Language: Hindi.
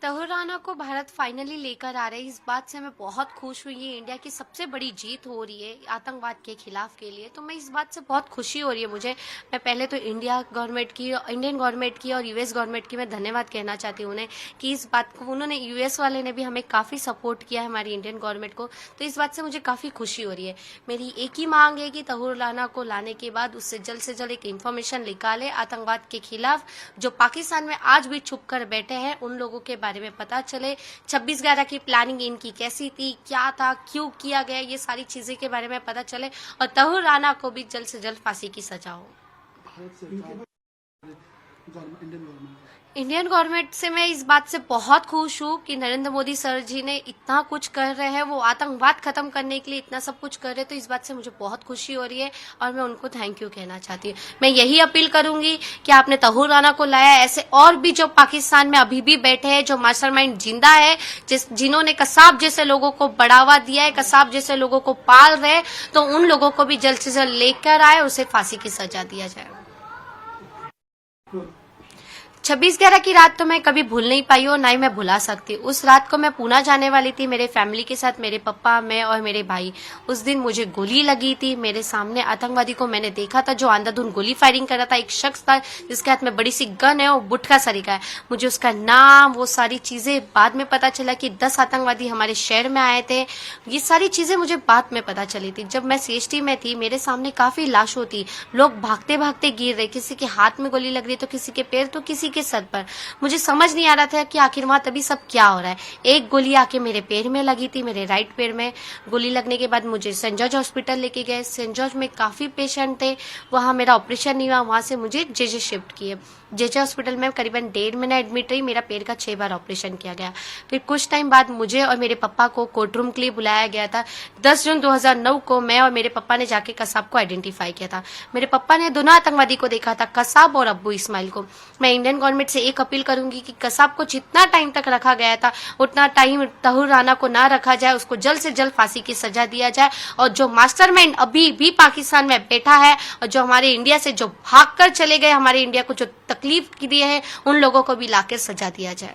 तहूर राना को भारत फाइनली लेकर आ रहे हैं, इस बात से मैं बहुत खुश हुई। ये इंडिया की सबसे बड़ी जीत हो रही है आतंकवाद के खिलाफ के लिए, तो मैं इस बात से बहुत खुशी हो रही है मुझे। मैं पहले तो इंडियन गवर्नमेंट की और यूएस गवर्नमेंट की मैं धन्यवाद कहना चाहती हूँ उन्हें कि इस बात को उन्होंने, यूएस वाले ने भी हमें काफ़ी सपोर्ट किया है हमारी इंडियन गवर्नमेंट को, तो इस बात से मुझे काफ़ी खुशी हो रही है। मेरी एक ही मांग है कि तहूर राना को लाने के बाद उससे जल्द एक इन्फॉर्मेशन निकाले आतंकवाद के खिलाफ। जो पाकिस्तान में आज भी छुप कर बैठे हैं उन लोगों के बारे में पता चले। 26/11 की प्लानिंग इनकी कैसी थी, क्या था, क्यों किया गया, ये सारी चीजें के बारे में पता चले और तहूर राना को भी जल्द से जल्द फांसी की सजा हो। इंडियन गवर्नमेंट से मैं इस बात से बहुत खुश हूँ कि नरेंद्र मोदी सर जी ने इतना कुछ कर रहे हैं, वो आतंकवाद खत्म करने के लिए इतना सब कुछ कर रहे हैं, तो इस बात से मुझे बहुत खुशी हो रही है और मैं उनको थैंक यू कहना चाहती हूँ। मैं यही अपील करूंगी कि आपने तहूर राना को लाया, ऐसे और भी जो पाकिस्तान में अभी भी बैठे हैं, जो मास्टरमाइंड जिंदा है, जिन्होंने कसाब जैसे लोगों को बढ़ावा दिया है, कसाब जैसे लोगों को पाल रहे, तो उन लोगों को भी जल्द से जल्द लेकर आए, उसे फांसी की सजा दिया जाए। 26/11 की रात तो मैं कभी भूल नहीं पाई और ना ही मैं भुला सकती। उस रात को मैं पूना जाने वाली थी मेरे फैमिली के साथ, मेरे पापा, मैं और मेरे भाई। उस दिन मुझे गोली लगी थी, मेरे सामने आतंकवादी को मैंने देखा था जो अंधाधुंध गोली फायरिंग कर रहा था। एक शख्स था जिसके हाथ में बड़ी सी गन है और बुटका सरीका है। मुझे उसका नाम, वो सारी चीजें बाद में पता चला कि 10 आतंकवादी हमारे शहर में आए थे। ये सारी चीजें मुझे बाद में पता चली थी। जब मैं सीएसटी में थी मेरे सामने काफी लाशों थी, लोग भागते भागते गिर रहे, किसी के हाथ में गोली लग रही तो किसी के पैर तो किसी के सर पर। मुझे समझ नहीं आ रहा था कि आखिर वहां तभी सब क्या हो रहा है। एक गोली आके मेरे पैर में लगी थी, मेरे राइट पैर में। गोली लगने के बाद मुझे सेंट जॉर्ज हॉस्पिटल लेके गए। सेंट जॉर्ज में काफी पेशेंट थे, वहां मेरा ऑपरेशन नहीं हुआ, वहां से मुझे जेजे शिफ्ट किए। जेजे हॉस्पिटल में करीबन 1.5 महीना एडमिट रही, मेरा पैर का 6 बार ऑपरेशन किया गया। फिर कुछ टाइम बाद मुझे और मेरे पापा को कोर्ट रूम के लिए बुलाया गया था। 10 जून 2009 को मैं और मेरे पापा ने जाके कसाब को आइडेंटिफाई किया था। मेरे पापा ने दोनों आतंकवादी को देखा था, कसाब और अब्बू इस्माइल को। मैं इंडियन गवर्नमेंट से एक अपील करूंगी कि कसाब को जितना टाइम तक रखा गया था उतना टाइम तहूर राना को ना रखा जाए, उसको जल्द से जल्द फांसी की सजा दिया जाए। और जो मास्टरमाइंड अभी भी पाकिस्तान में बैठा है और जो हमारे इंडिया से जो भागकर चले गए, हमारे इंडिया को जो तकलीफ दी है, उन लोगों को भी लाकर सजा दिया जाए।